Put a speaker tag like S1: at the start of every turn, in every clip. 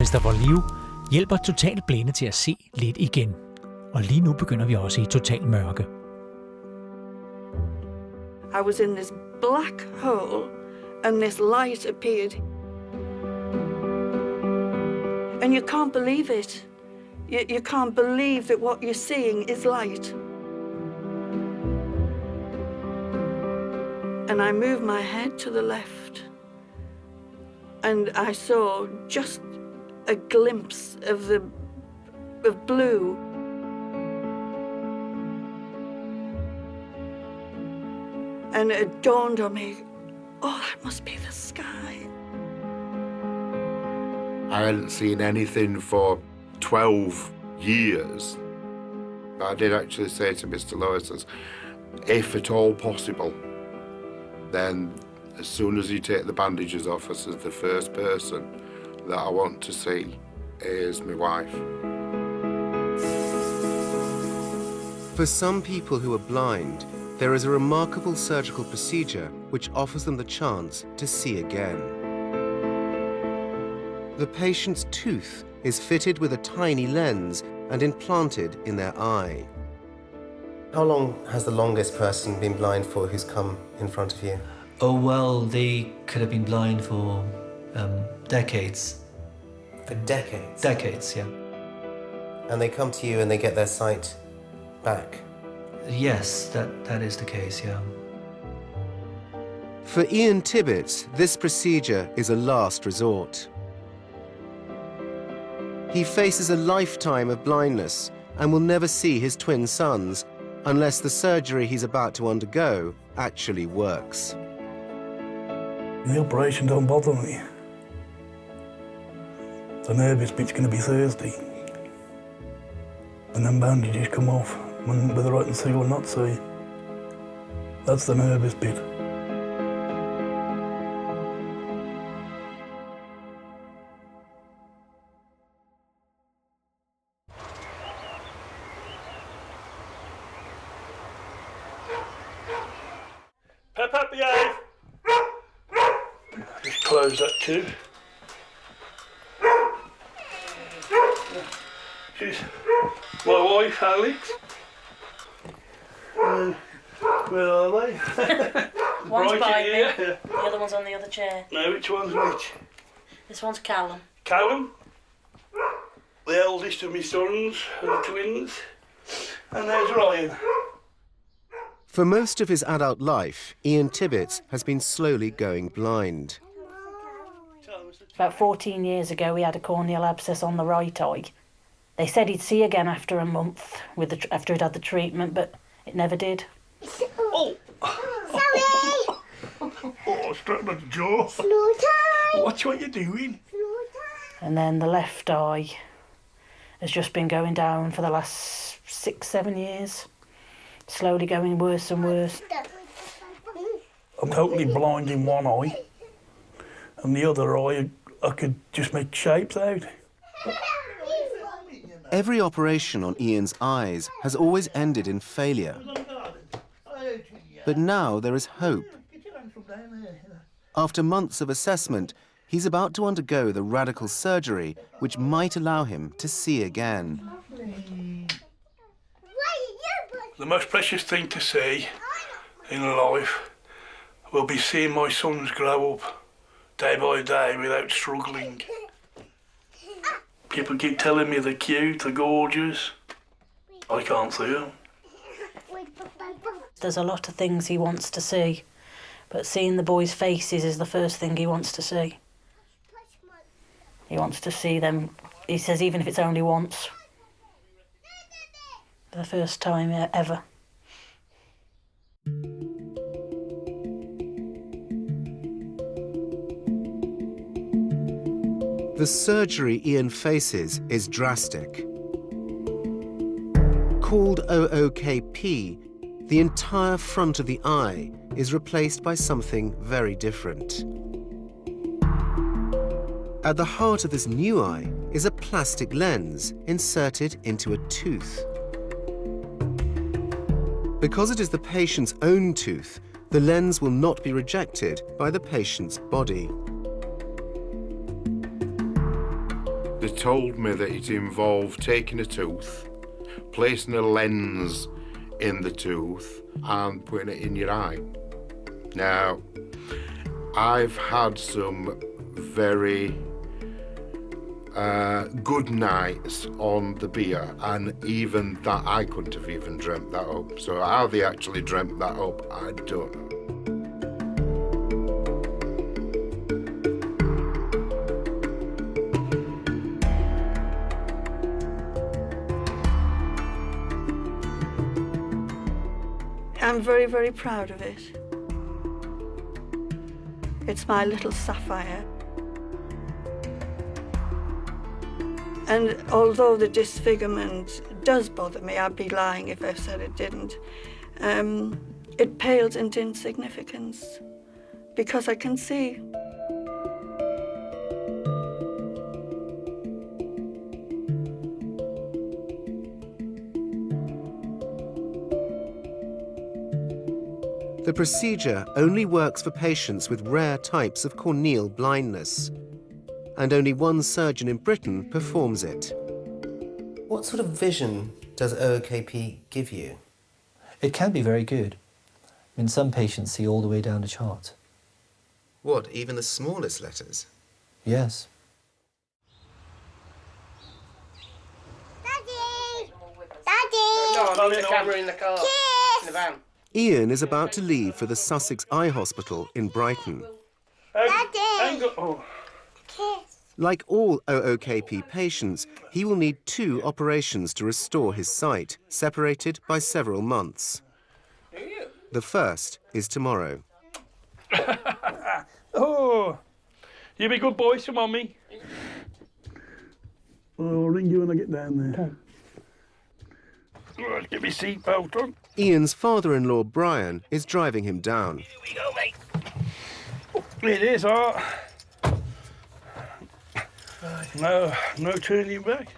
S1: Mr. Volliv hjælper totalt blinde til at se lidt igen. Og lige nu begynder vi også i total mørke.
S2: I was in this black hole, and this light appeared. And you can't believe it. You can't believe that what you're seeing is light. And I moved my head to the left, and I saw just a glimpse of blue. And it dawned on me, oh, that must be the sky.
S3: I hadn't seen anything for 12 years. I did actually say to Mr. Lewis, if at all possible, then as soon as you take the bandages off us, as the first person that I want to see is my wife.
S4: For some people who are blind, there is a remarkable surgical procedure which offers them the chance to see again. The patient's tooth is fitted with a tiny lens and implanted in their eye.
S5: How long has the longest person been blind for who's come in front of you?
S6: Oh, well, they could have been blind for decades.
S5: For decades?
S6: Decades, yeah.
S5: And they come to you and they get their sight back?
S6: Yes, that is the case, yeah.
S4: For Ian Tibbets, this procedure is a last resort. He faces a lifetime of blindness and will never see his twin sons unless the surgery he's about to undergo actually works.
S7: The operation don't bother me. The nervous bit's going to be Thursday. And then bandages come off, whether I can see or not see. That's the nervous bit.
S8: Pepper, behave! Just close that too. She's my wife, Alex. Where are they?
S9: One's
S8: Right
S9: by me,
S8: here.
S9: the other one's on the other chair.
S8: No, which one's which?
S9: This one's Callum.
S8: Callum, the eldest of my sons, the twins. And there's Ryan.
S4: For most of his adult life, Ian Tibbets has been slowly going blind.
S9: About 14 years ago, he had a corneal abscess on the right eye. They said he'd see again after a month after he'd had the treatment, but it never did.
S8: Oh!
S10: Sorry!
S8: Oh, straight on the jaw.
S10: Slow time!
S8: Watch what you're doing.
S9: And then the left eye has just been going down for the last 6-7 years. Slowly going worse and worse.
S7: I'm totally blind in one eye, and the other eye I could just make shapes out.
S4: Every operation on Ian's eyes has always ended in failure. But now there is hope. After months of assessment, he's about to undergo the radical surgery which might allow him to see again.
S8: The most precious thing to see in life will be seeing my sons grow up day by day without struggling. People keep telling me they're cute, they're gorgeous. I can't see them.
S9: There's a lot of things he wants to see, but seeing the boys' faces is the first thing he wants to see. He wants to see them, he says, even if it's only once. For the first time ever.
S4: The surgery Ian faces is drastic. Called OOKP, the entire front of the eye is replaced by something very different. At the heart of this new eye is a plastic lens inserted into a tooth. Because it is the patient's own tooth, the lens will not be rejected by the patient's body.
S3: They told me that it involved taking a tooth, placing a lens in the tooth and putting it in your eye. Now, I've had some very good nights on the beer, and even that I couldn't have even dreamt that up. So how they actually dreamt that up, I don't know.
S2: I'm very, very proud of it. It's my little sapphire. And although the disfigurement does bother me, I'd be lying if I said it didn't, it pales into insignificance because I can see.
S4: The procedure only works for patients with rare types of corneal blindness, and only one surgeon in Britain performs it.
S5: What sort of vision does OOKP give you?
S6: It can be very good. I mean, some patients see all the way down the chart.
S4: What, even the smallest letters?
S6: Yes.
S10: Daddy! Daddy!
S5: No, leave the camera in the car.
S10: Kiss!
S5: In the van.
S4: Ian is about to leave for the Sussex Eye Hospital in Brighton.
S10: Daddy!
S8: Oh.
S10: Kiss!
S4: Like all OOKP patients, he will need 2 operations to restore his sight, separated by several months. The first is tomorrow.
S7: Oh, you be good boys to Mummy. I'll ring you when I get down there. Right, get my seatbelt on.
S4: Ian's father-in-law, Brian, is driving him down.
S7: Here we go, mate. It is, Art. No turning back.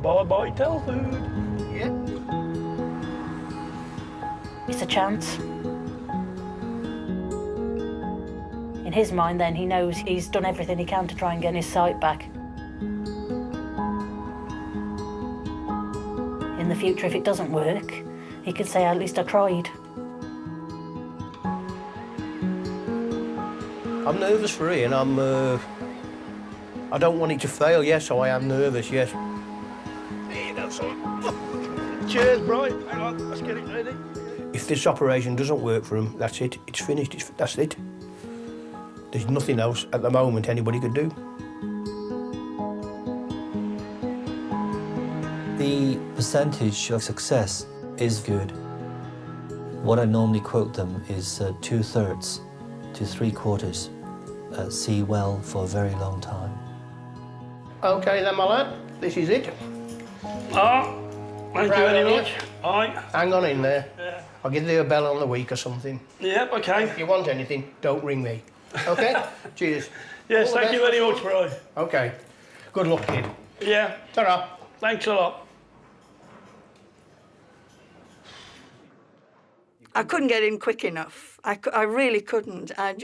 S7: Bye-bye, Telford.
S5: Yeah.
S9: It's a chance. In his mind, then, he knows he's done everything he can to try and get his sight back. In the future, if it doesn't work, he can say, at least I tried.
S11: I'm nervous for Ian. I don't want it to fail, yes, so I am nervous, yes.
S7: There you go, son. Cheers, Brian. Hang on, let's get it ready.
S11: If this operation doesn't work for him, that's it. It's finished. That's it. There's nothing else at the moment anybody could do.
S6: The percentage of success is good. What I normally quote them is 2/3 to 3/4 see well for a very long time.
S11: OK then, my lad. This is it.
S7: Ah, thank you very much. Aye.
S11: Hang on in there.
S7: Yeah.
S11: I'll give you a bell on the week or something.
S7: Yep, OK.
S11: If you want anything, don't ring me. OK? Cheers.
S7: Yes,
S11: All the
S7: thank you
S11: best,
S7: very
S11: my
S7: much,
S11: son.
S7: Brian.
S11: OK. Good luck, kid.
S7: Yeah.
S11: Ta-ra.
S7: Thanks a lot.
S2: I couldn't get in quick enough. I really couldn't. I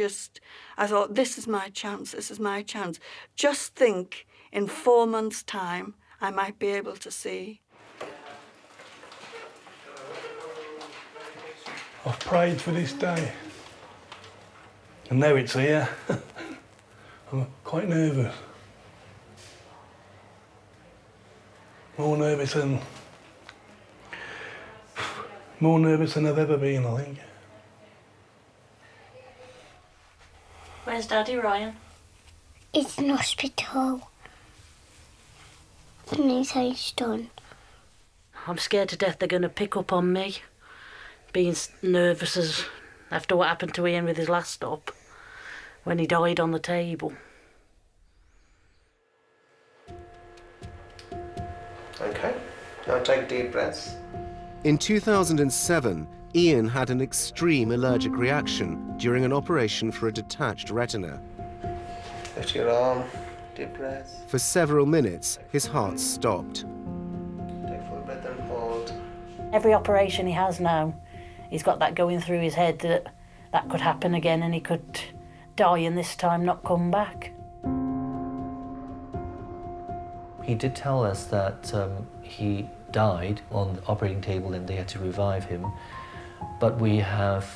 S2: thought, this is my chance, this is my chance. Just think, in 4 months' time, I might be able to see.
S7: I've prayed for this day. And now it's here. I'm quite nervous. More nervous than I've ever been, I think.
S9: Where's Daddy, Ryan?
S10: It's an hospital. And he said it's done.
S9: I'm scared to death they're going to pick up on me, being nervous as after what happened to Ian with his last stop, when he died on the table.
S5: OK. Now take deep breaths.
S4: In 2007, Ian had an extreme allergic reaction during an operation for a detached retina.
S5: Lift your arm. Deep breaths.
S4: For several minutes, his heart stopped.
S5: Take full breath and hold.
S9: Every operation he has now, he's got that going through his head that could happen again and he could die and this time not come back.
S6: He did tell us that he died on the operating table and they had to revive him. But we have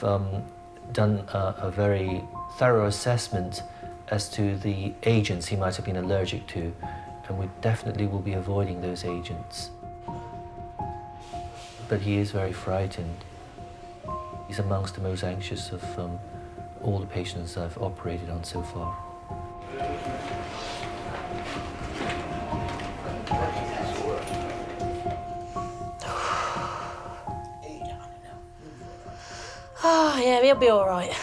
S6: done a very thorough assessment as to the agents he might have been allergic to, and we definitely will be avoiding those agents. But he is very frightened. He's amongst the most anxious of all the patients I've operated on so far.
S9: Oh, yeah, he'll be all right.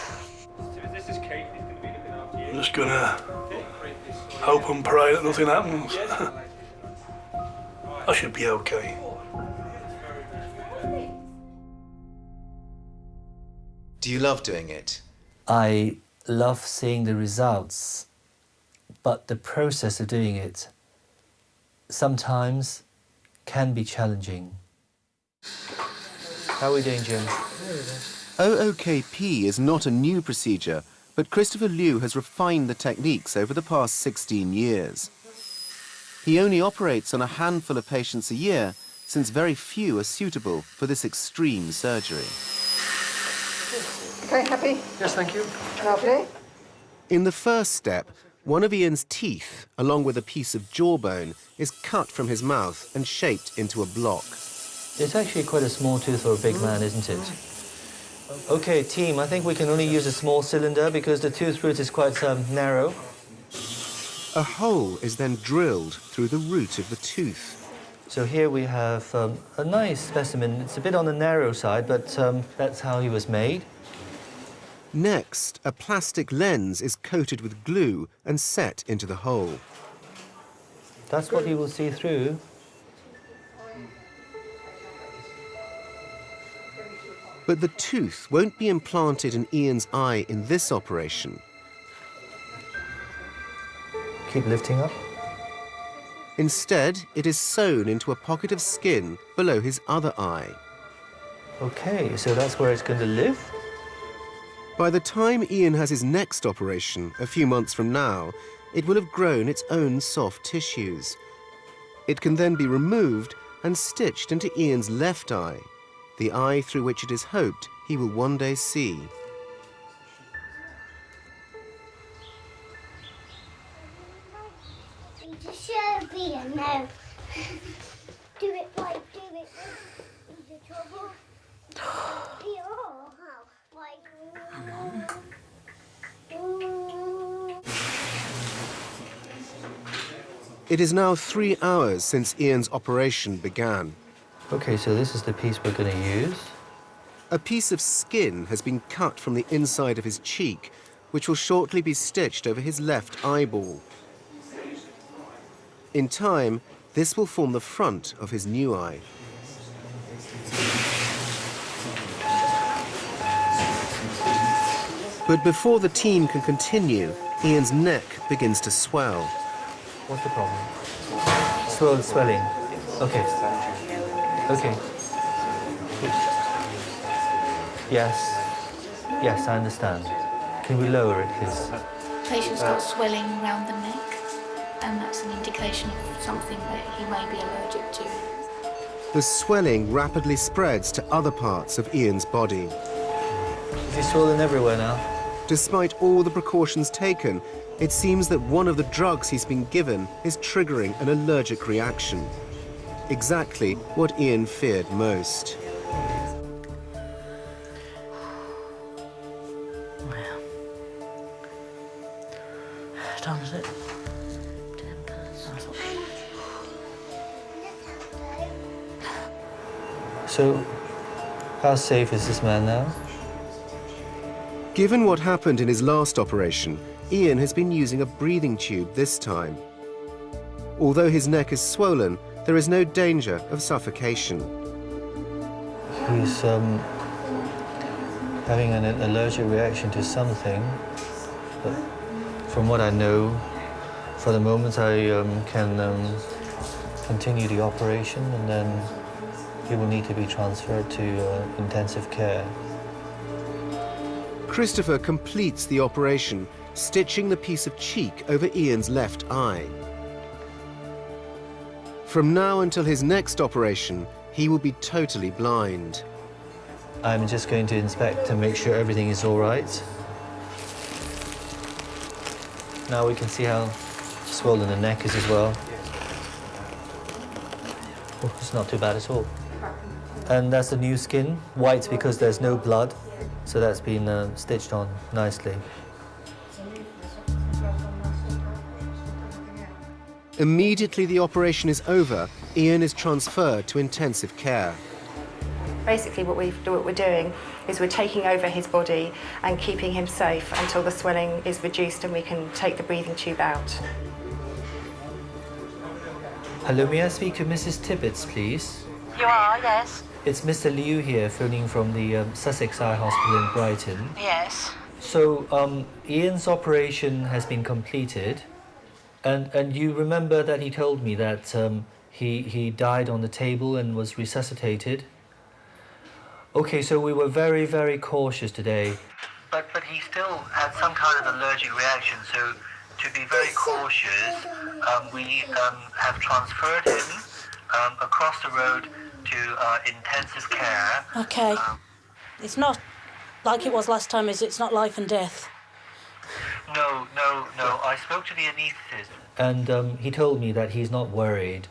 S8: I'm just gonna hope and pray that nothing happens. I should be okay.
S4: Do you love doing it?
S6: I love seeing the results, but the process of doing it sometimes can be challenging. How are we doing, Jim?
S4: OOKP is not a new procedure, but Christopher Liu has refined the techniques over the past 16 years. He only operates on a handful of patients a year, since very few are suitable for this extreme surgery.
S12: Okay, happy?
S11: Yes, thank you.
S12: Lovely.
S4: In the first step, one of Ian's teeth, along with a piece of jawbone, is cut from his mouth and shaped into a block.
S6: It's actually quite a small tooth for a big man, isn't it? Okay, team, I think we can only use a small cylinder because the tooth root is quite narrow.
S4: A hole is then drilled through the root of the tooth.
S6: So here we have a nice specimen. It's a bit on the narrow side, but that's how he was made.
S4: Next, a plastic lens is coated with glue and set into the hole.
S6: That's what he will see through.
S4: But the tooth won't be implanted in Ian's eye in this operation.
S6: Keep lifting up.
S4: Instead, it is sewn into a pocket of skin below his other eye.
S6: Okay, so that's where it's going to live?
S4: By the time Ian has his next operation, a few months from now, it will have grown its own soft tissues. It can then be removed and stitched into Ian's left eye, the eye through which it is hoped he will one day see.
S10: No. Do it right, do it. Is there trouble?
S4: It is now 3 hours since Ian's operation began.
S6: Okay, so this is the piece we're going to use.
S4: A piece of skin has been cut from the inside of his cheek, which will shortly be stitched over his left eyeball. In time, this will form the front of his new eye. But before the team can continue, Ian's neck begins to swell.
S6: What's the problem? Swelling. Okay. Okay. Yes. Yes, I understand. Can we lower it, please?
S13: Patient's got swelling around the neck, and that's an indication of something that he may be allergic to.
S4: The swelling rapidly spreads to other parts of Ian's body.
S6: Is he swollen everywhere now?
S4: Despite all the precautions taken, it seems that one of the drugs he's been given is triggering an allergic reaction. Exactly what Ian feared most.
S9: Time is it?
S6: So, how safe is this man now?
S4: Given what happened in his last operation, Ian has been using a breathing tube this time. Although his neck is swollen, there is no danger of suffocation.
S6: He's having an allergic reaction to something, but from what I know, for the moment I can continue the operation, and then he will need to be transferred to intensive care.
S4: Christopher completes the operation, stitching the piece of cheek over Ian's left eye. From now until his next operation, he will be totally blind.
S6: I'm just going to inspect to make sure everything is all right. Now we can see how swollen the neck is as well. Oh, it's not too bad at all. And that's the new skin, white because there's no blood, so that's been stitched on nicely.
S4: Immediately the operation is over, Ian is transferred to intensive care.
S12: Basically what we're doing is we're taking over his body and keeping him safe until the swelling is reduced and we can take the breathing tube out.
S6: Hello, may I speak to Mrs. Tibbets, please?
S9: You are, yes.
S6: It's Mr. Liu here, phoning from the Sussex Eye Hospital in Brighton.
S9: Yes.
S6: So, Ian's operation has been completed, and you remember that he told me that he died on the table and was resuscitated? Okay, so we were very, very cautious today. But he still had some kind of allergic reaction, so to be very cautious, we have transferred him across the road to intensive care.
S9: Okay. It's not like it was last time, is it? It's not life and death.
S6: No. I spoke to the anaesthetist. And he told me that he's not worried.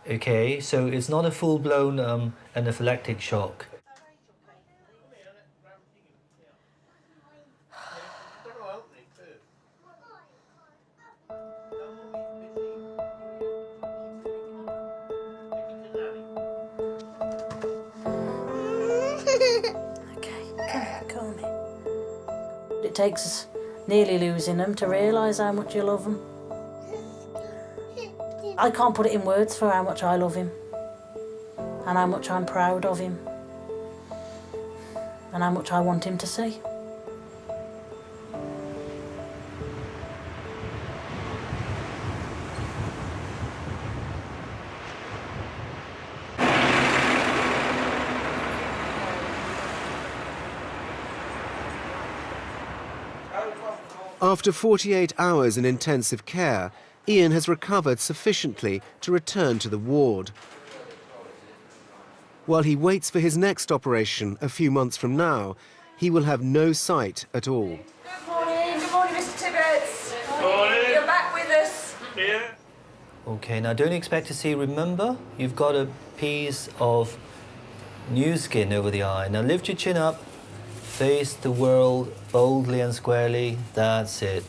S6: Okay, so it's not a full-blown anaphylactic shock.
S9: It takes us nearly losing them to realise how much you love them. I can't put it in words for how much I love him and how much I'm proud of him and how much I want him to see.
S4: After 48 hours in intensive care, Ian has recovered sufficiently to return to the ward. While he waits for his next operation a few months from now, he will have no sight at all.
S14: Good morning, Mr. Tibbets.
S7: Morning.
S14: You're back with us.
S7: Yeah.
S6: Okay, now don't expect to see, remember, you've got a piece of new skin over the eye. Now lift your chin up, face the world boldly and squarely, that's it.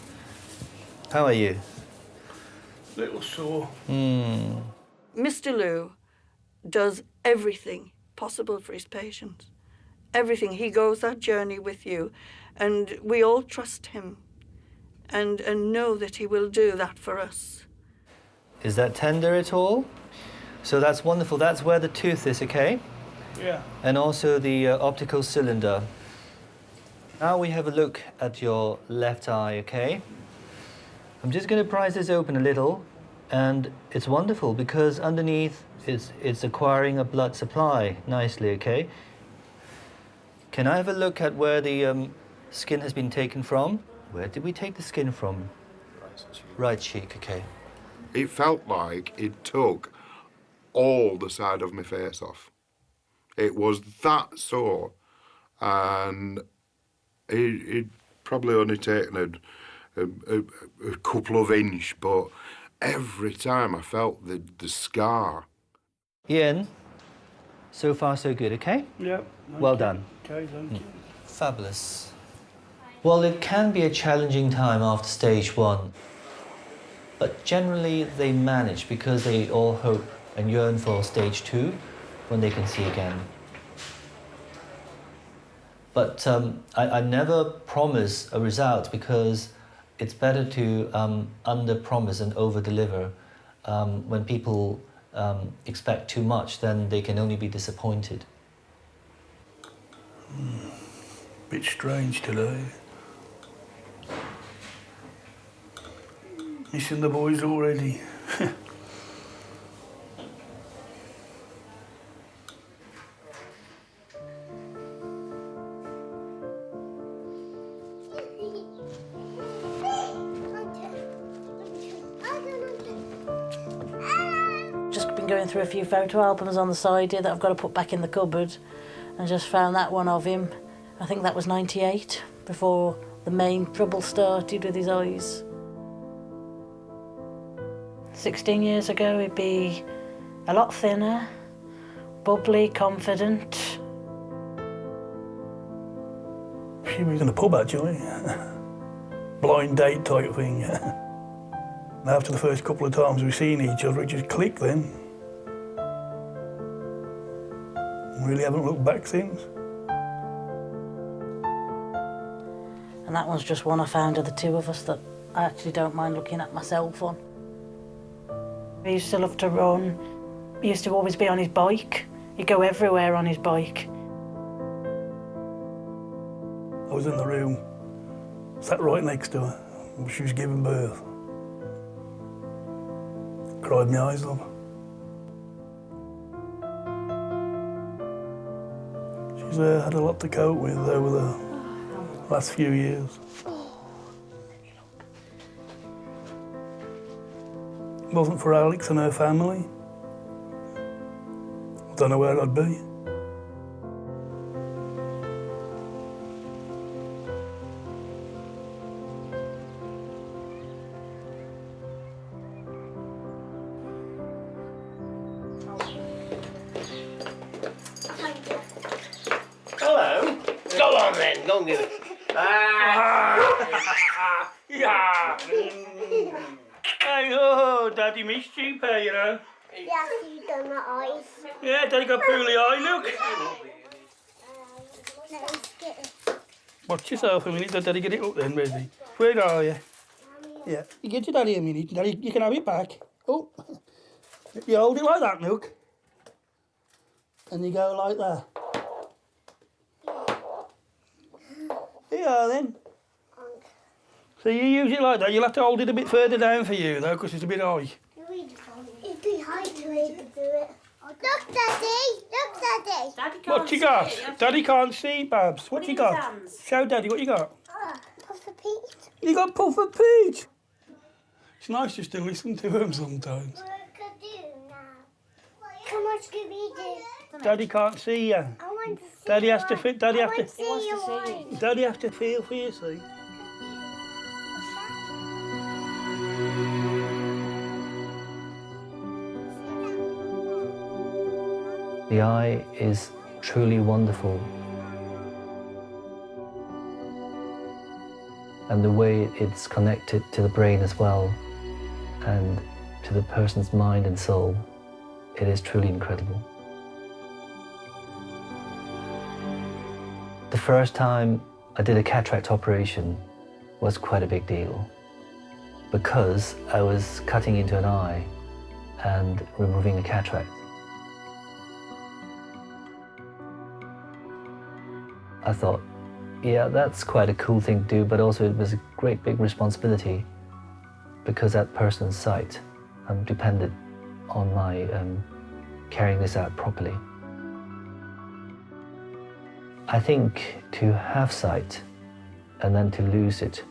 S6: How are you?
S7: Little sore.
S2: Mr. Liu does everything possible for his patients. Everything. He goes that journey with you, and we all trust him and know that he will do that for us.
S6: Is that tender at all? So that's wonderful. That's where the tooth is, okay?
S7: Yeah.
S6: And also the optical cylinder. Now we have a look at your left eye, okay? I'm just going to prise this open a little, and it's wonderful because underneath it's acquiring a blood supply nicely, okay? Can I have a look at where the skin has been taken from? Where did we take the skin from? Right cheek, okay.
S3: It felt like it took all the side of my face off. It was that sore, and it probably only taken a couple of inch, but every time I felt the scar.
S6: Ian, so far so good, okay?
S7: Yeah.
S6: Well done.
S7: Okay, thank you.
S6: Fabulous. Well, it can be a challenging time after stage 1, but generally they manage because they all hope and yearn for stage 2 when they can see again. But I never promise a result because it's better to under-promise and over-deliver. When people expect too much, then they can only be disappointed.
S7: Bit strange today. Missing the boys already.
S9: Just been going through a few photo albums on the side here that I've got to put back in the cupboard, and just found that one of him. I think that was 98, before the main trouble started with his eyes. 16 years ago, he'd be a lot thinner, bubbly, confident.
S7: She was in a pub, actually. Blind date type thing. And after the first couple of times we've seen each other, it just clicked then. Really haven't looked back since.
S9: And that one's just one I found of the two of us that I actually don't mind looking at myself on. He used to love to run. He used to always be on his bike. He'd go everywhere on his bike.
S7: I was in the room, sat right next to her when she was giving birth. Cried my eyes up. She's had a lot to cope with over the last few years. If it wasn't for Alex and her family, I don't know where I'd be.
S11: Hello. Go on then, go and give it.
S7: Yeah. Hey, oh, Daddy missed you, you know.
S10: Yes, you done the eyes.
S7: Yeah, Daddy got poorly eye, look.
S10: Let's get it.
S7: Watch yourself a minute, let Daddy get it up then, ready. Where are you? Yeah, you get your Daddy a minute, Daddy, you can have it back. Oh, you hold it like that, look. And you go like that. Here you are then. So you use it like that, you'll have to hold it a bit further down for you though, because it's a bit high.
S10: It'd be hard to do it. Look, Daddy! Look, Daddy!
S14: Daddy can't
S7: What you got? Daddy can't see, Babs. What you got?
S14: hands.
S7: Show Daddy what you got.
S10: Puffer Pete.
S7: You got Puffer Pete. It's nice just to listen to him sometimes.
S10: What could do now? Come on, Scooby-Doo.
S7: Daddy can't see you.
S10: I want to see
S7: Daddy has to
S10: your
S7: fit. Daddy
S10: I
S7: has
S10: want
S7: to.
S10: see your eyes.
S7: Daddy has to feel for you, see.
S6: The eye is truly wonderful. And the way it's connected to the brain as well, and to the person's mind and soul, it is truly incredible. The first time I did a cataract operation was quite a big deal, because I was cutting into an eye and removing a cataract. I thought, yeah, that's quite a cool thing to do, but also it was a great big responsibility, because that person's sight depended on my carrying this out properly. I think to have sight and then to lose it,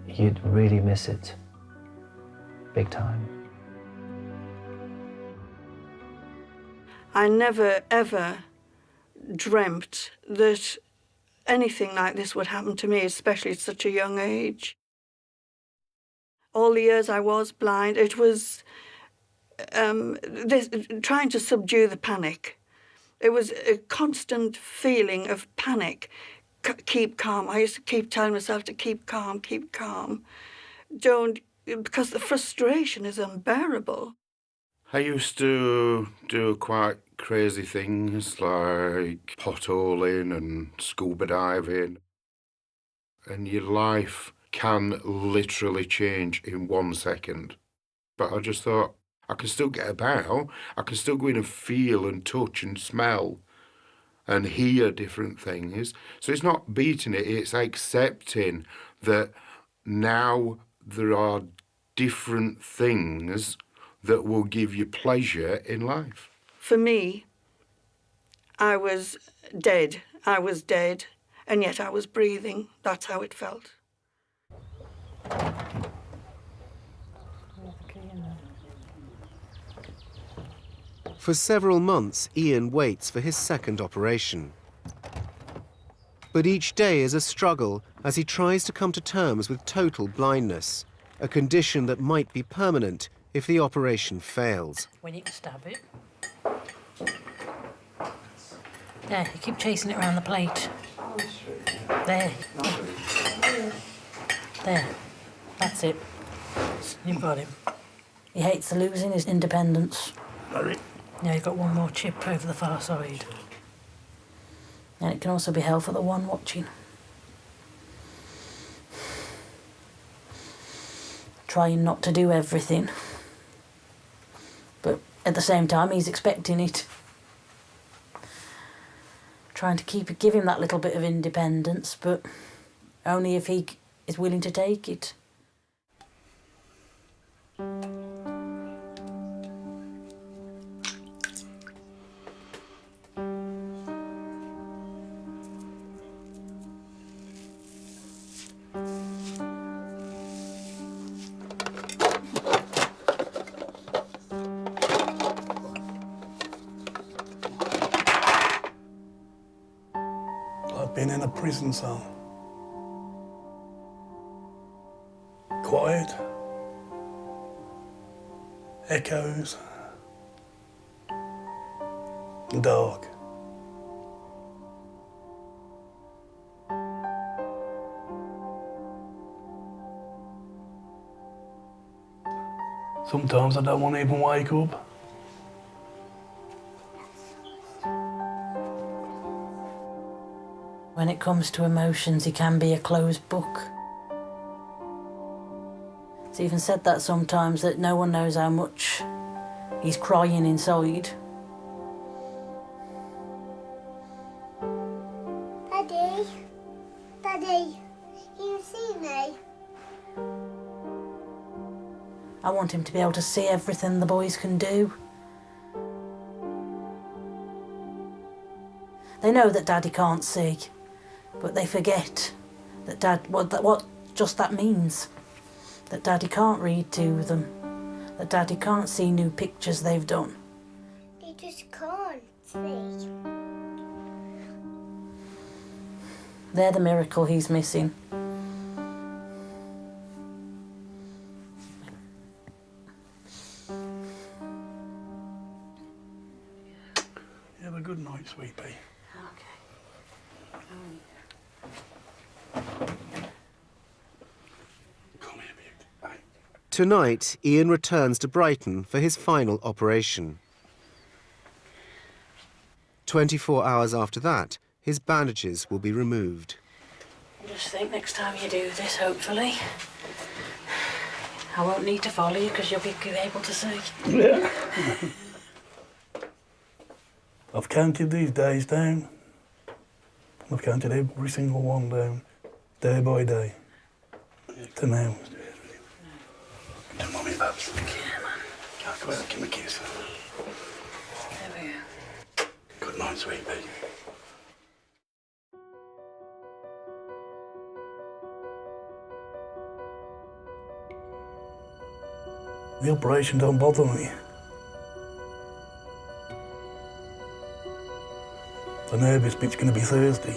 S6: you'd really miss it big time.
S2: I never, ever dreamt that anything like this would happen to me, especially at such a young age. All the years I was blind, it was trying to subdue the panic. It was a constant feeling of panic. Keep calm. I used to keep telling myself to keep calm, keep calm. Don't, because the frustration is unbearable.
S3: I used to do quite crazy things like potholing and scuba diving. And your life can literally change in 1 second. But I just thought, I can still get about. I can still go in and feel and touch and smell and hear different things. So it's not beating it, it's accepting that now there are different things that will give you pleasure in life.
S2: For me, I was dead. I was dead, and yet I was breathing. That's how it felt.
S4: For several months, Ian waits for his second operation. But each day is a struggle as he tries to come to terms with total blindness, a condition that might be permanent if the operation fails.
S9: When you can stab it. There, you keep chasing it around the plate. There. There. That's it. You've got him. He hates the losing his independence. Yeah, you've got one more chip over the far side. And it can also be held for the one watching. Trying not to do everything. But at the same time, he's expecting it. Trying to give him that little bit of independence, but only if he is willing to take it.
S8: Been in a prison cell. Quiet. Echoes. Dark. Sometimes I don't want to even wake up.
S9: When it comes to emotions, he can be a closed book. He's even said that sometimes, that no one knows how much he's crying inside.
S10: Daddy? Daddy, can you see me?
S9: I want him to be able to see everything the boys can do. They know that Daddy can't see, but they forget that what just that means. That Daddy can't read to them. That Daddy can't see new pictures they've done.
S10: He just can't see.
S9: They're the miracle he's missing.
S8: You have a good night, sweet pea.
S4: Tonight, Ian returns to Brighton for his final operation. 24 hours after that, his bandages will be removed.
S9: I just think next time you do this, hopefully, I won't need to follow you because you'll be able to see.
S8: Yeah. I've counted these days down. I've counted every single one down, day by day, to now. To Mummy, Babs.
S9: Yeah, man.
S8: Go out, give me a kiss.
S9: There we go.
S8: Good night, sweet pea. The operation don't bother me. The nervous bit's going to be Thursday.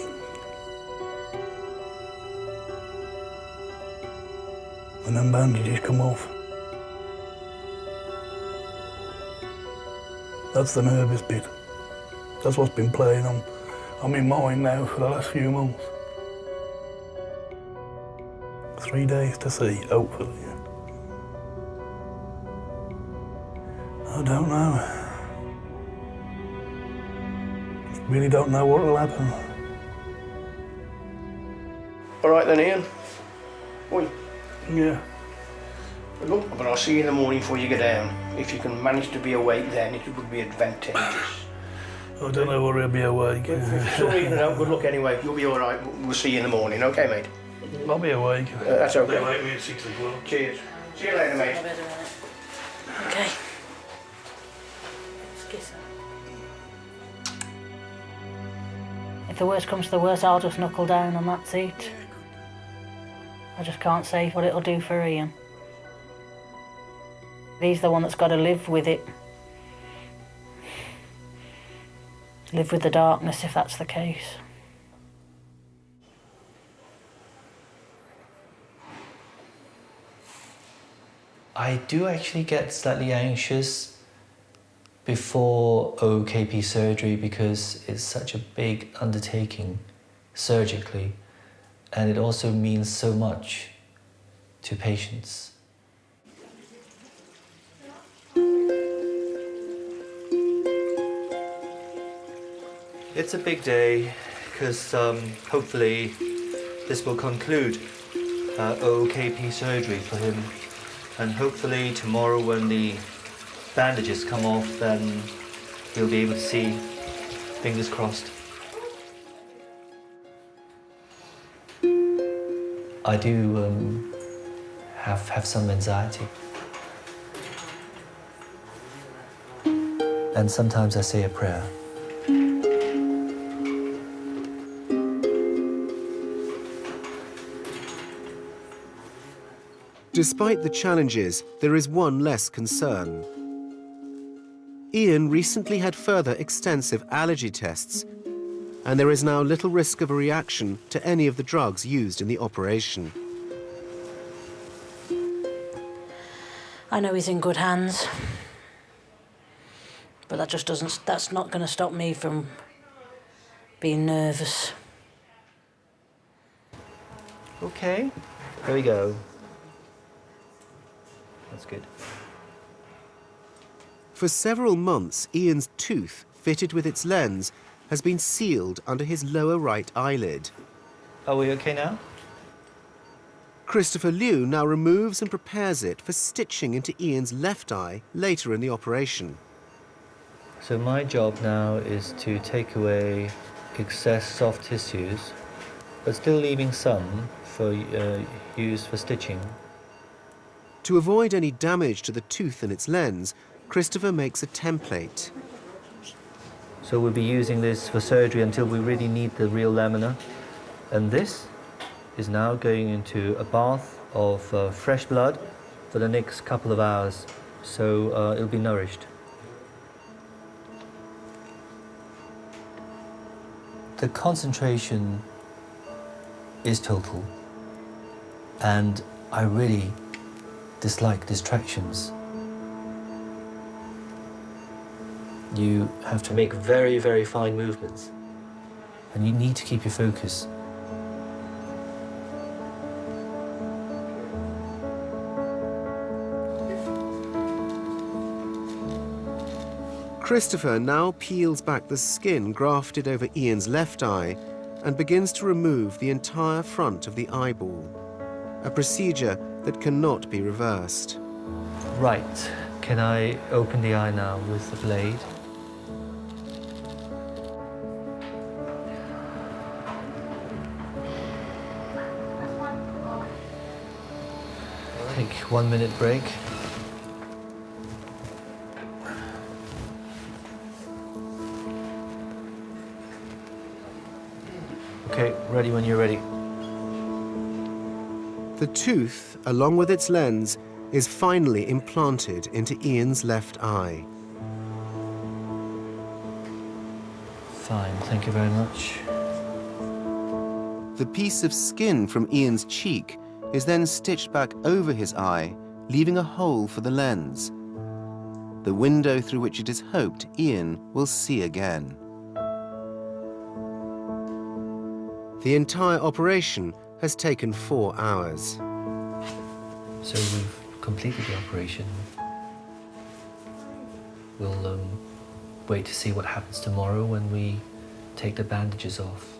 S8: When them bandages come off. That's the nervous bit. That's what's been playing on my mind now for the last few months. 3 days to see, hopefully. I don't know. Really don't know what will happen.
S11: All right then, Ian. Oi.
S8: Yeah.
S11: Look, but I'll see you in the morning before you go down. If you can manage to be awake then, it would be advantageous.
S8: I don't know where I'll be awake.
S11: Sorry, no, good luck anyway. You'll be all right. We'll see you in the morning, okay, mate?
S8: I'll be awake.
S11: That's okay.
S8: They wake me at 6 o'clock.
S11: Cheers. See you later, mate.
S9: Okay. Kiss her. If the worst comes to the worst, I'll just knuckle down and that's it. I just can't say what it'll do for Ian. He's the one that's got to live with it. live with the darkness if that's the case.
S6: I do actually get slightly anxious before OKP surgery because it's such a big undertaking surgically, and it also means so much to patients. It's a big day because hopefully this will conclude OKP surgery for him, and hopefully tomorrow when the bandages come off, then he'll be able to see. Fingers crossed. I do have some anxiety, and sometimes I say a prayer.
S4: Despite the challenges, there is one less concern. Ian recently had further extensive allergy tests, and there is now little risk of a reaction to any of the drugs used in the operation.
S9: I know he's in good hands, but that's not going to stop me from being nervous.
S6: Okay, here we go. That's good.
S4: For several months, Ian's tooth, fitted with its lens, has been sealed under his lower right eyelid.
S6: Are we okay now?
S4: Christopher Liu now removes and prepares it for stitching into Ian's left eye later in the operation.
S6: So my job now is to take away excess soft tissues, but still leaving some for use for stitching.
S4: To avoid any damage to the tooth and its lens, Christopher makes a template.
S6: So we'll be using this for surgery until we really need the real lamina. And this is now going into a bath of fresh blood for the next couple of hours. So it'll be nourished. The concentration is total, and I really dislike distractions. You have to make very, very fine movements, and you need to keep your focus.
S4: Christopher now peels back the skin grafted over Ian's left eye and begins to remove the entire front of the eyeball, a procedure that cannot be reversed.
S6: Right, can I open the eye now with the blade? Take 1 minute break. Okay, ready when you're ready.
S4: The tooth, along with its lens, is finally implanted into Ian's left eye.
S6: Fine, thank you very much.
S4: The piece of skin from Ian's cheek is then stitched back over his eye, leaving a hole for the lens, the window through which it is hoped Ian will see again. The entire operation has taken 4 hours.
S6: So we've completed the operation. We'll wait to see what happens tomorrow when we take the bandages off.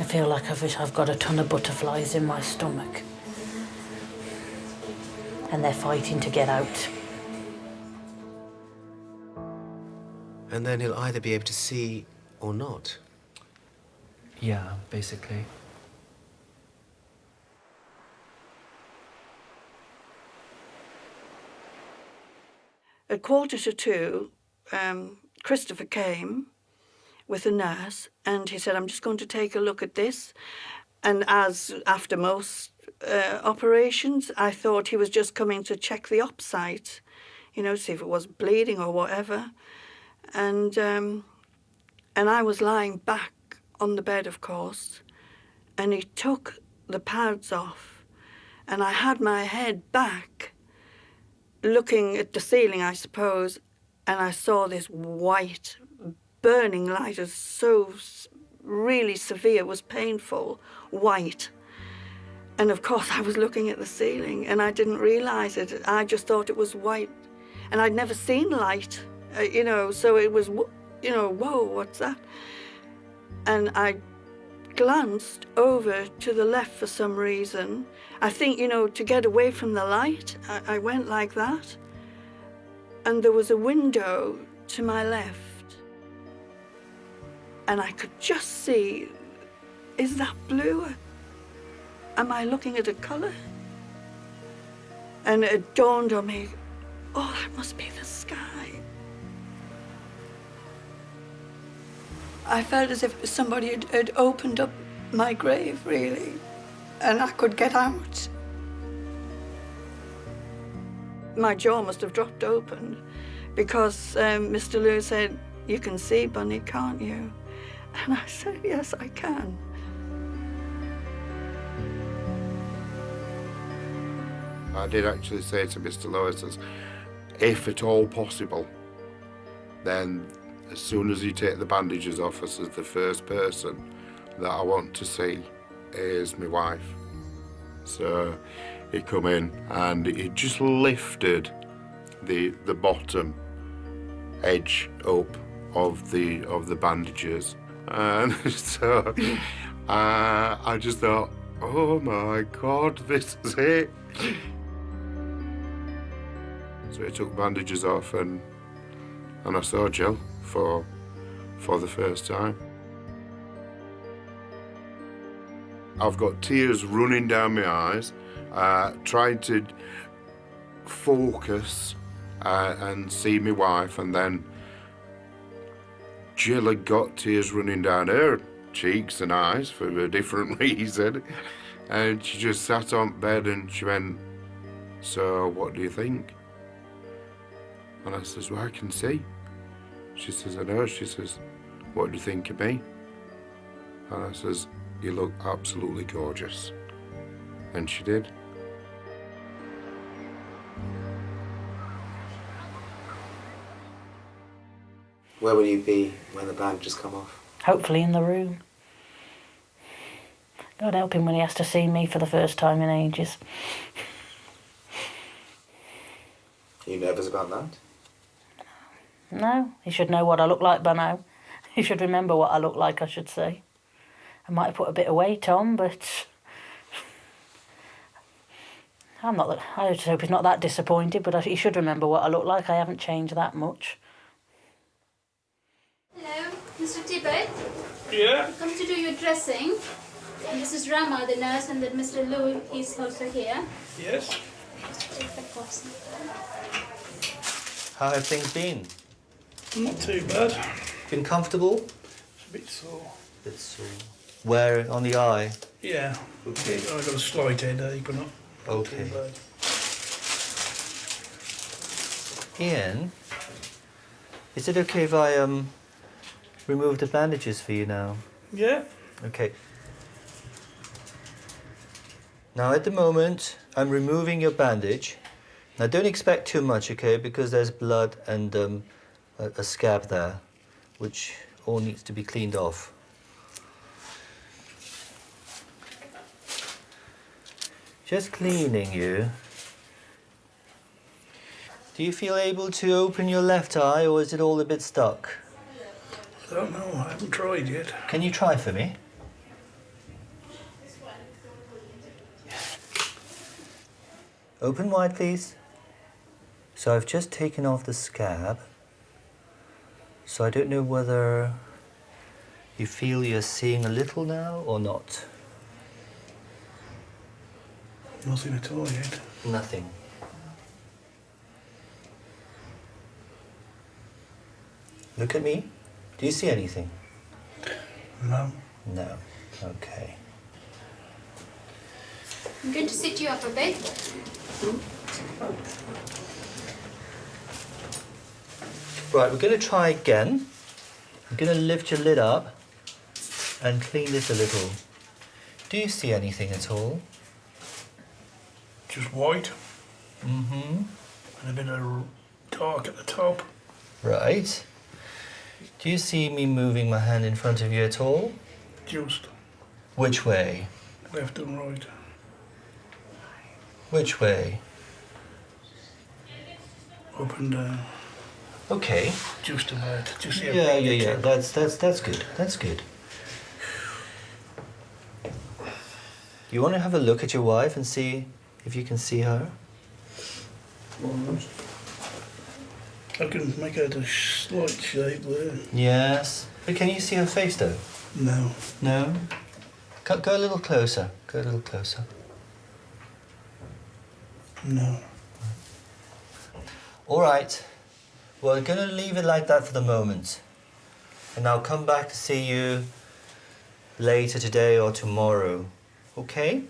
S9: I feel like I've got a ton of butterflies in my stomach, and they're fighting to get out.
S4: And then he'll either be able to see or not.
S6: Yeah, basically.
S2: At 1:45, Christopher came with a nurse, and he said, "I'm just going to take a look at this." And as after most operations, I thought he was just coming to check the op site, you know, see if it was bleeding or whatever. And I was lying back on the bed, of course, and he took the pads off, and I had my head back, looking at the ceiling, I suppose, and I saw this white, burning light. It was so really severe, it was painful, white. And of course I was looking at the ceiling and I didn't realise it. I just thought it was white. And I'd never seen light, you know, so it was, you know, whoa, what's that? And I glanced over to the left for some reason. I think, you know, to get away from the light, I went like that. And there was a window to my left. And I could just see, is that blue? Am I looking at a colour? And it dawned on me, oh, that must be the sky. I felt as if somebody had opened up my grave, really, and I could get out. My jaw must have dropped open because Mr. Lewis said, you can see, Bunny, can't you? And I said, yes, I can.
S3: I did actually say to Mr. Lewis, if at all possible, then as soon as you take the bandages off us, as the first person that I want to see is my wife. So he come in and he just lifted the bottom edge up of the bandages, and so I just thought, oh my God, this is it. So he took bandages off and I saw Jill for the first time. I've got tears running down my eyes, trying to focus and see my wife, and then Jill had got tears running down her cheeks and eyes for a different reason, and she just sat on bed and she went, so what do you think? And I says, well, I can see. She says, I know. She says, what do you think of me? And I says, you look absolutely gorgeous. And she did.
S5: Where will you be when the bandages come off?
S9: Hopefully in the room. God help him when he has to see me for the first time in ages.
S5: Are you nervous about that?
S9: No, he should know what I look like by now. He should remember what I look like, I should say. I might have put a bit of weight on, but I just hope he's not that disappointed, but he should remember what I look like. I haven't changed that much.
S13: Hello, Mr. Tibbet.
S8: Yeah?
S13: Come to do your dressing. And this is Rama, the nurse, and then Mr. Lou, he's also here.
S8: Yes?
S13: Just take the course.
S6: How have things been?
S8: Not too bad.
S6: Been comfortable?
S8: It's a bit sore.
S6: Bit sore. Where? On the eye?
S8: Yeah.
S6: Okay.
S8: I got a slight headache, but not
S6: Okay.
S8: too bad.
S6: Ian, is it okay if I remove the bandages for you now?
S8: Yeah?
S6: Okay. Now at the moment, I'm removing your bandage. Now don't expect too much, okay, because there's blood and a scab there, which all needs to be cleaned off. Just cleaning you. Do you feel able to open your left eye, or is it all a bit stuck?
S8: I don't know, I haven't tried yet.
S6: Can you try for me? Open wide, please. So I've just taken off the scab. So I don't know whether you feel you're seeing a little now or not.
S8: Nothing at all yet.
S6: Nothing. Look at me. Do you see anything?
S8: No.
S6: No. Okay.
S13: I'm going to sit you up a bit.
S6: Right, we're going to try again. I'm going to lift your lid up and clean this a little. Do you see anything at all?
S8: Just white.
S6: Mm-hmm.
S8: And a bit of dark at the top.
S6: Right. Do you see me moving my hand in front of you at all?
S8: Just.
S6: Which way?
S8: Left and right.
S6: Which way?
S8: Up and down.
S6: Okay.
S8: Just about. Just
S6: Yeah. That's good. That's good. You want to have a look at your wife and see if you can see her?
S8: I can make out a slight shape there.
S6: Yes. But can you see her face though?
S8: No.
S6: No? Go a little closer. Go a little closer.
S8: No.
S6: All right. Well, I'm going to leave it like that for the moment. And I'll come back to see you later today or tomorrow. Okay?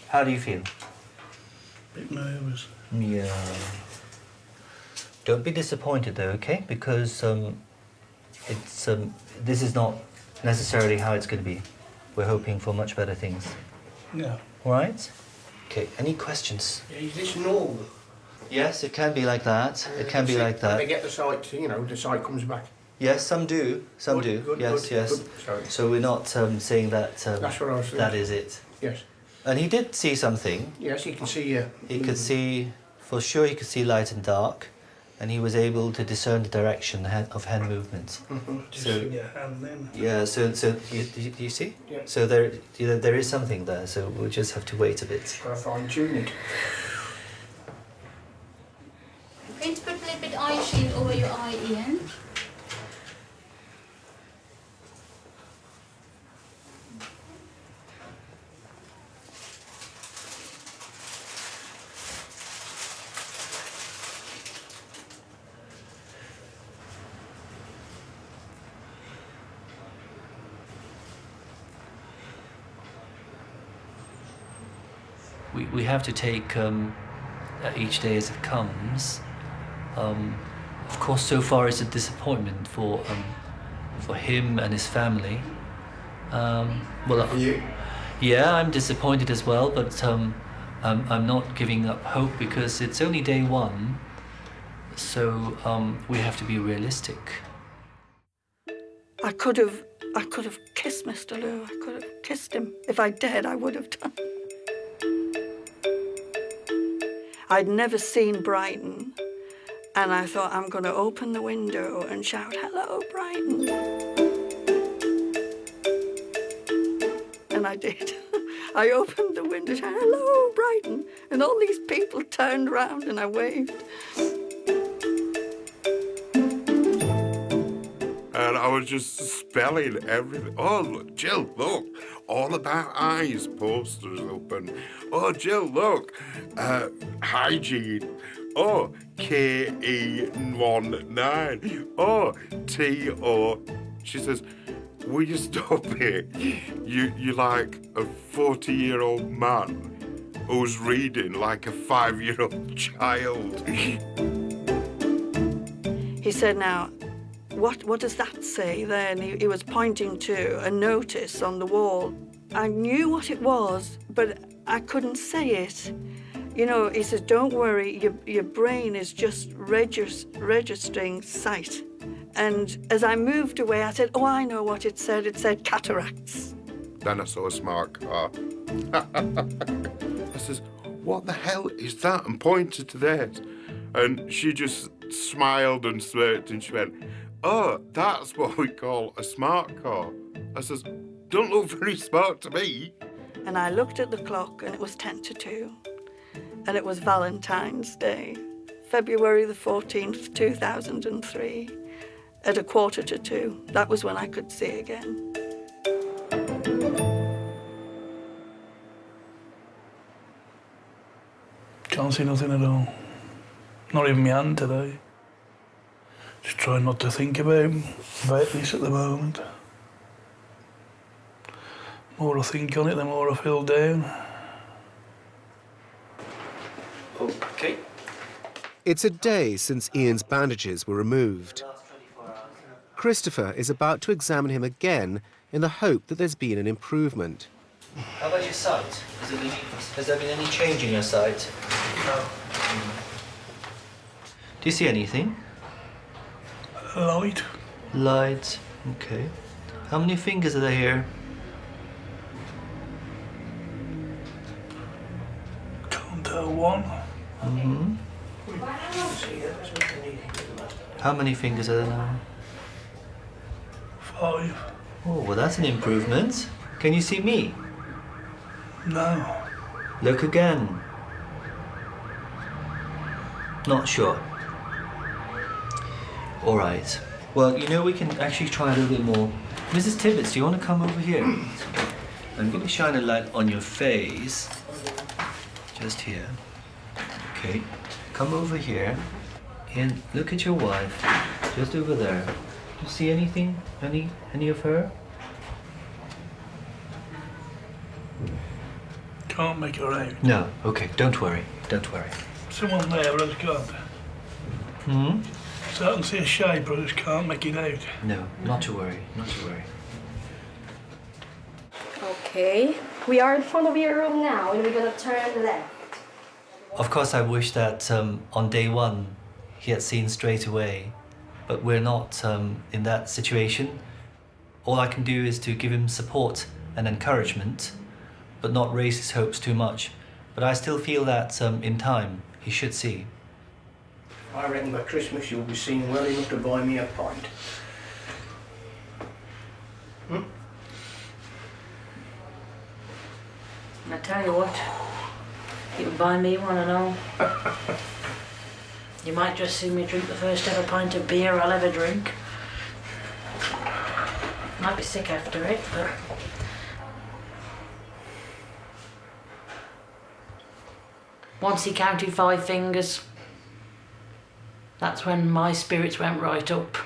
S6: How do you feel?
S8: Bit nervous.
S6: Yeah. Don't be disappointed though, okay? Because this is not necessarily how it's going to be. We're hoping for much better things.
S8: Yeah.
S6: All right? Okay, any questions?
S11: Yeah, is this normal?
S6: Yes, it can be like that. It can be like that.
S11: They get the sight, you know, the sight comes back.
S6: Yes, some do. Some do.
S11: Good,
S6: Yes,
S11: good,
S6: yes.
S11: good. Sorry.
S6: So we're not saying that
S11: That's what I was saying.
S6: that is it.
S11: Yes.
S6: And he did see something.
S11: Yes, you can see.
S6: He could see, for sure, he could see light and dark, and he was able to discern the direction of hand movements.
S8: Just
S6: So
S8: your hand then.
S6: yeah, so you see?
S11: Yeah.
S6: So there is something there. So we'll just have to wait a bit.
S11: Gotta fine tune it.
S13: I'm going to put a little bit eye shield over your eye, Ian.
S6: We have to take each day as it comes. Of course, so far it's a disappointment for him and his family. Well,
S11: For you?
S6: Yeah, I'm disappointed as well, but I'm not giving up hope because it's only day one. So we have to be realistic.
S2: I could have kissed Mr. Lou. I could have kissed him. If I dared, I would have done. I'd never seen Brighton, and I thought, I'm going to open the window and shout, "Hello, Brighton." And I did. I opened the window and shouted, "Hello, Brighton." And all these people turned around and I waved.
S3: And I was just spelling everything. Oh, look, Jill, look. All about eyes posters up. And, oh, Jill, look. Hygiene. Oh, KE19. Oh, TO. She says, will you stop it? You're like a 40-year-old man who's reading like a 5-year-old child.
S2: He said, "Now, what does that say there?" And he was pointing to a notice on the wall. I knew what it was, but I couldn't say it. You know, he says, "Don't worry, your brain is just registering sight." And as I moved away, I said, "Oh, I know what it said. It said cataracts."
S3: Then I saw a smart car. I says, what the hell is that? And pointed to this. And she just smiled and smirked and she went, oh, that's what we call a smart car. I says, don't look very smart to me.
S2: And I looked at the clock and it was 10 to 2. And it was Valentine's Day, February the 14th, 2003. At 1:45. That was when I could see again.
S8: Can't see nothing at all. Not even my hand today. Just trying not to think about this at the moment. The more I think on it, the more I feel down.
S6: Okay.
S4: It's a day since Ian's bandages were removed. Christopher is about to examine him again in the hope that there's been an improvement.
S6: How about your sight? Has there been any change in your sight?
S8: No.
S6: Do you see anything?
S8: Light.
S6: Light. Okay. How many fingers are there here?
S8: Can't tell one.
S6: Mm-hmm. How many fingers are there now?
S8: 5.
S6: Oh, well, that's an improvement. Can you see me?
S8: No.
S6: Look again. Not sure. All right. Well, you know, we can actually try a little bit more. Mrs. Tibbets, do you want to come over here? I'm going to shine a light on your face. Just here. Okay. Come over here and look at your wife. Just over there. Do you see anything? Any of her?
S8: Can't make her out.
S6: No. Okay. Don't worry. Don't worry.
S8: Someone there, but I just can't.
S6: Hmm?
S8: So I can see a shape, but I just can't make it out.
S6: No. Not to worry. Not to worry.
S15: Okay, we are in front of your room now, and we're gonna turn left.
S6: Of course, I wish that on day one he had seen straight away, but we're not in that situation. All I can do is to give him support and encouragement, but not raise his hopes too much. But I still feel that in time he should see.
S11: I reckon by Christmas you'll be seeing well enough to buy me a pint. Hmm?
S9: I tell you what, you can buy me one and all. You might just see me drink the first ever pint of beer I'll ever drink. Might be sick after it, but... Once he counted 5 fingers, that's when my spirits went right up.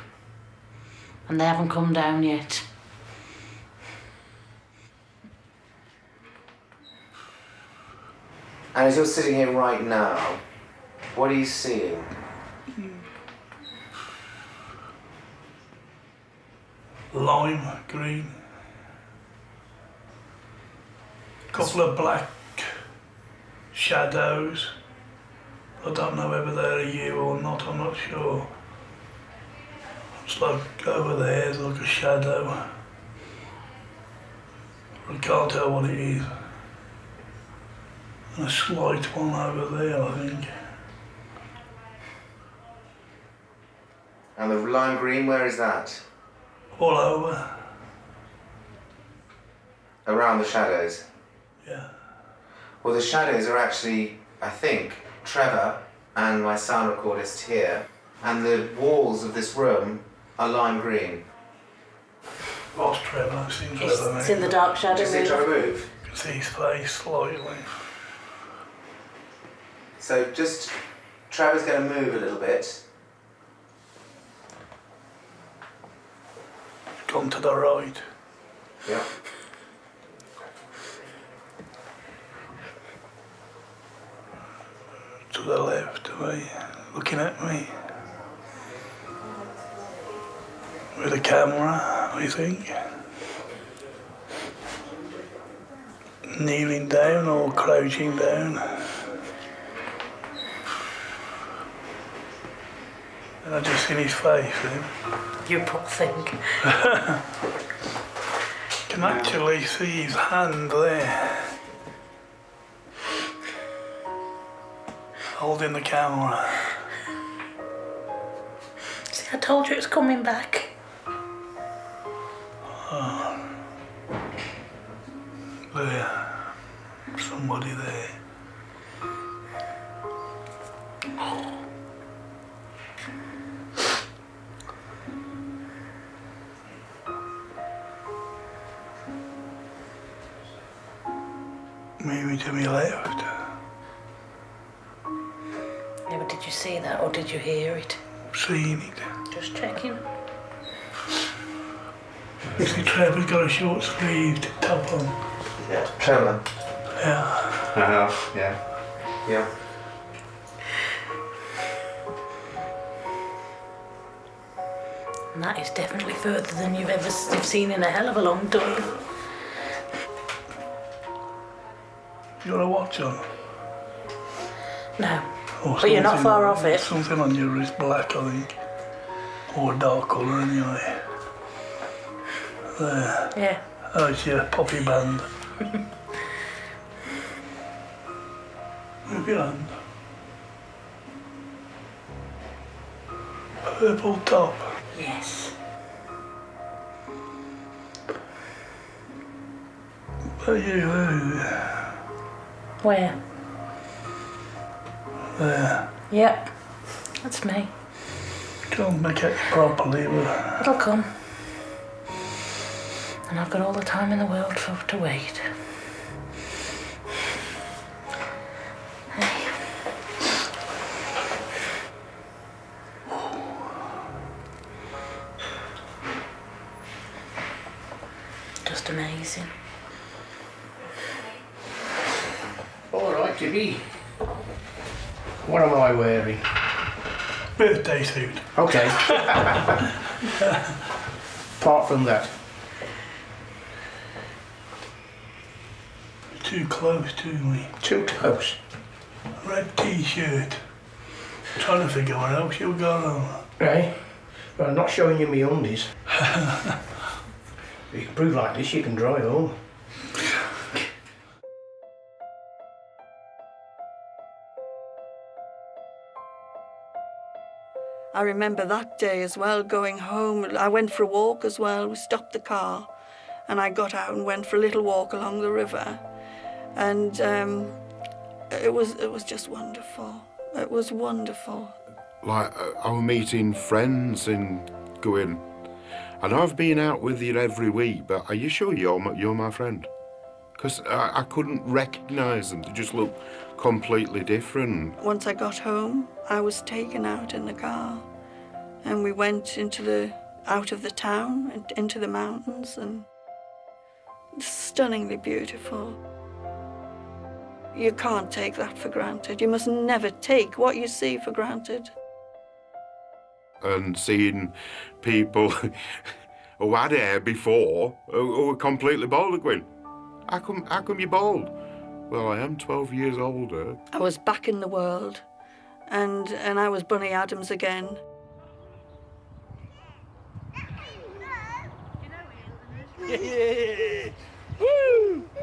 S9: And they haven't come down yet.
S4: And as you're sitting here right now, what are you seeing?
S8: Lime green. Couple of black shadows. I don't know whether they're you or not, I'm not sure. It's like over there, there's like a shadow. I can't tell what it is. And a slight one over there, I think.
S4: And the lime green, where is that?
S8: All over.
S4: Around the shadows?
S8: Yeah.
S4: Well, the shadows are actually, I think, Trevor and my sound recordist here, and the walls of this room are lime green.
S8: Lost Trevor, I've seen Trevor.
S9: It's in the dark shadow.
S4: Do you see Trevor move?
S8: You can see his face slightly.
S4: So just, Trevor's going to move a little bit.
S8: Gone to the right.
S4: Yeah.
S8: To the left of me, looking at me. With a camera, I think. Kneeling down or crouching down. And I just seen his face then.
S9: You poor thing.
S8: Can actually see his hand there. Holding the camera.
S9: See, I told you it was coming back.
S8: Oh. There. Somebody there. Maybe to my left.
S9: Yeah, but did you see that or did you hear it?
S8: Seen it.
S9: Just checking.
S8: You see Trevor's got a short sleeved top on.
S4: Yeah. Trevor?
S8: Yeah.
S4: Yeah. Yeah.
S9: And that is definitely further than you've seen in a hell of a long time.
S8: You got a watch on?
S9: No.
S8: Or
S9: But you're not
S8: something-
S9: far off it.
S8: Something on your wrist, black, I think. Or a dark colour, anyway. There.
S9: Yeah.
S8: Oh, it's your poppy band. Move your hand. Purple top.
S9: Yes. Where?
S8: There.
S9: Yep. That's me.
S8: Can't make it properly, but...
S9: It'll come. And I've got all the time in the world to wait. Hey. Just amazing.
S11: All right, Tibby. What am I wearing?
S8: Birthday suit.
S11: Okay. Apart from that.
S8: Too close to me.
S11: Too close.
S8: Red t-shirt. Trying to figure what else you've got on.
S11: Right. Well, I'm not showing you my undies. You can prove like this, you can drive home.
S2: I remember that day as well, going home. I went for a walk as well. We stopped the car and I got out and went for a little walk along the river. And it was just wonderful. It was wonderful.
S3: Like, I was meeting friends and going, I know I've been out with you every week, but are you sure you're my friend? Because I couldn't recognise them. They just looked completely different.
S2: Once I got home, I was taken out in the car and we went out of the town and into the mountains, and stunningly beautiful. You can't take that for granted. You must never take what you see for granted.
S3: And seeing people who had hair before who were completely bald, going, how come you're bald? Well, I am 12 years older.
S2: I was back in the world, and I was Bunny Adams again.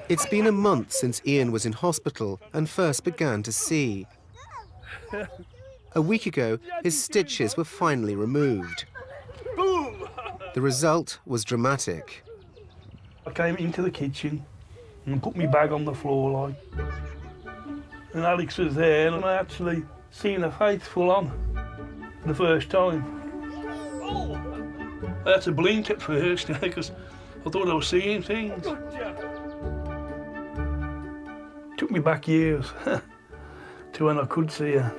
S4: It's been a month since Ian was in hospital and first began to see. A week ago, his stitches were finally removed. The result was dramatic.
S8: I came into the kitchen and put my bag on the floor, like. And Alex was there, and I actually seen her face full on the first time. I had to blink at first, because I thought I was seeing things. Took me back years to when I could see her.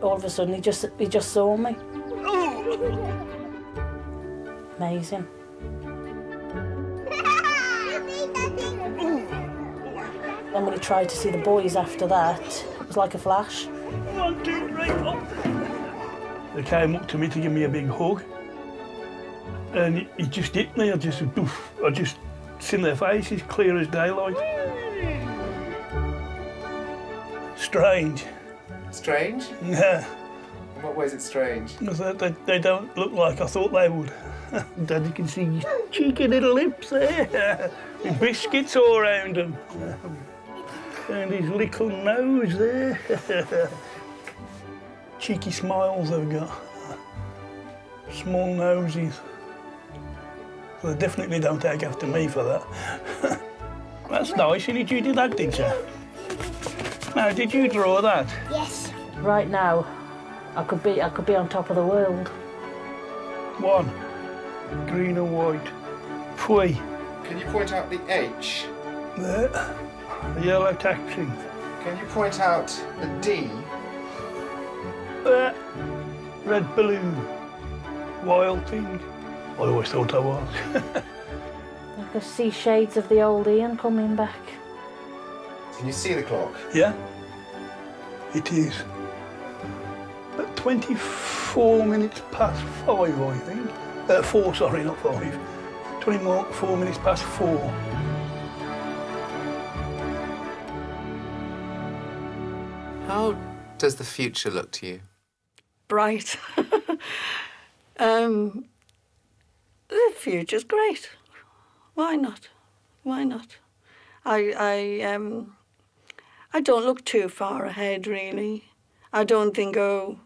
S9: All of a sudden, he just saw me. Amazing. Then when he tried to see the boys after that, it was like a flash.
S8: 1, 2, 3, 4. They came up to me to give me a big hug, and he just hit me. I just seen their faces clear as daylight. Strange.
S5: Strange?
S8: Yeah.
S5: In what way is it strange?
S8: Because they don't look like I thought they would. Dad, you can see his cheeky little lips there, with biscuits all around them, and his little nose there. Cheeky smiles they've got, small noses. So they definitely don't take after me for that. That's nice, and you did that, did you? Now, did you draw that?
S10: Yes.
S9: Right now, I could be on top of the world.
S8: 1, green and white. 3.
S5: Can you point out the H?
S8: There, the yellow taxi.
S5: Can you point out the D?
S8: There, red balloon. Wild thing. I always thought I was.
S9: I could see shades of the old Ian coming back.
S5: Can you see the clock?
S8: Yeah, it is 24 minutes past 5, I think. 4, sorry, not 5. 24 minutes past 4.
S16: How does the future look to you?
S2: Bright. The future's great. Why not? Why not? I don't look too far ahead, really. I don't think, oh,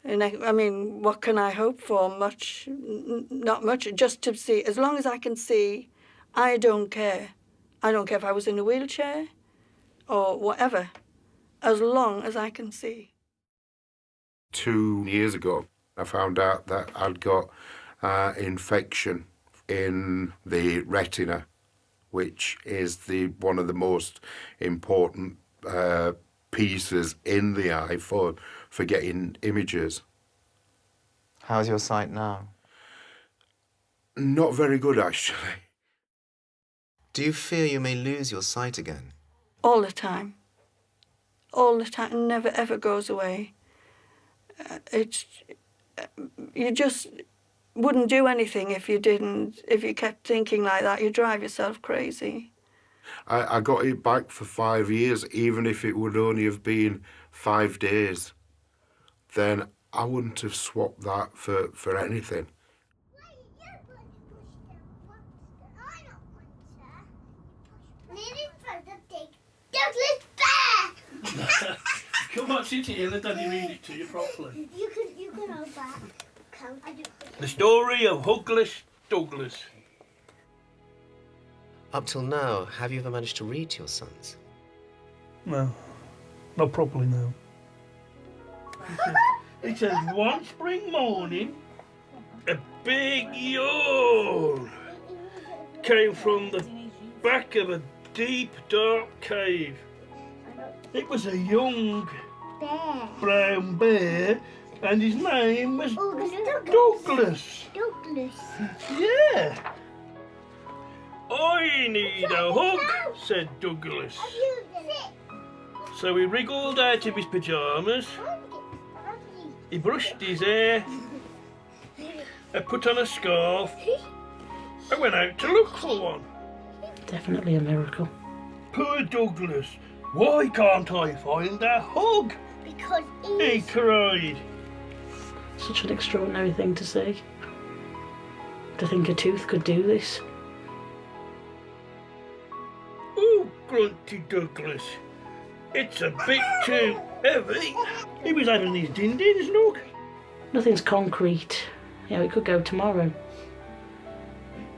S2: I mean, what can I hope for? Much, not much. Just to see, as long as I can see, I don't care. I don't care if I was in a wheelchair or whatever, as long as I can see.
S3: 2 years ago, I found out that I'd got infection in the retina, which is one of the most important pieces in the eye for getting images.
S16: How's your sight now?
S3: Not very good, actually.
S16: Do you fear you may lose your sight again?
S2: All the time. All the time. It never, ever goes away. You just wouldn't do anything if you kept thinking like that. You'd drive yourself crazy.
S3: I got it back for 5 years, even if it would only have been 5 days. Then I wouldn't have swapped that for anything.
S8: Come on, sit here and let Daddy read it to you properly.
S10: You can hold that.
S8: The story of Hugless Douglas.
S4: Up till now, have you ever managed to read to your sons?
S8: No, not properly, no. It says, one spring morning, a big yawn came from the back of a deep, dark cave. It was a young brown bear, and his name was Douglas.
S10: Douglas.
S8: Yeah. I need a hug, said Douglas. So he wriggled out of his pyjamas, he brushed his hair, and put on a scarf, and went out to look for one.
S9: Definitely a miracle.
S8: Poor Douglas, why can't I find a hug?
S10: Because
S8: he cried.
S9: Such an extraordinary thing to say. To think a tooth could do this.
S8: Oh, grunted Douglas. It's a bit too heavy. He was having his din-dins, look.
S9: Nothing's concrete. You know, it could go tomorrow.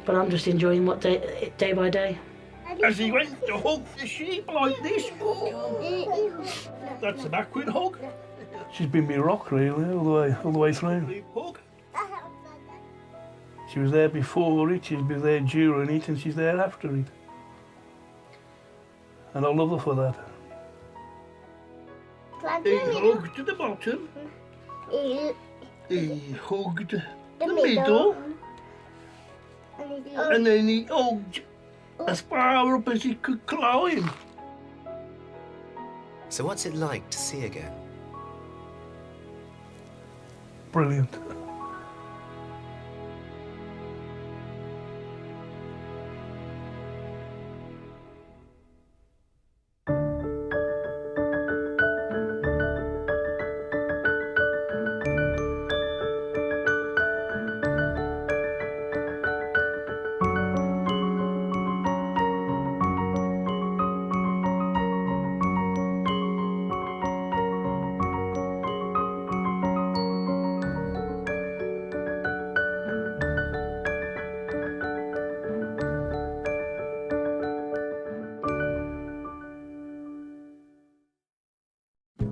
S9: But I'm just enjoying what day by day.
S8: As he went to hug the sheep like this. Oh. That's a backward hug. She's been my rock, really, all the way through. Hug. She was there before it, she's been there during it, and she's there after it. And I love her for that. He hugged the bottom. He hugged the middle. And then he hugged as far up as he could climb.
S4: So what's it like to see again?
S8: Brilliant.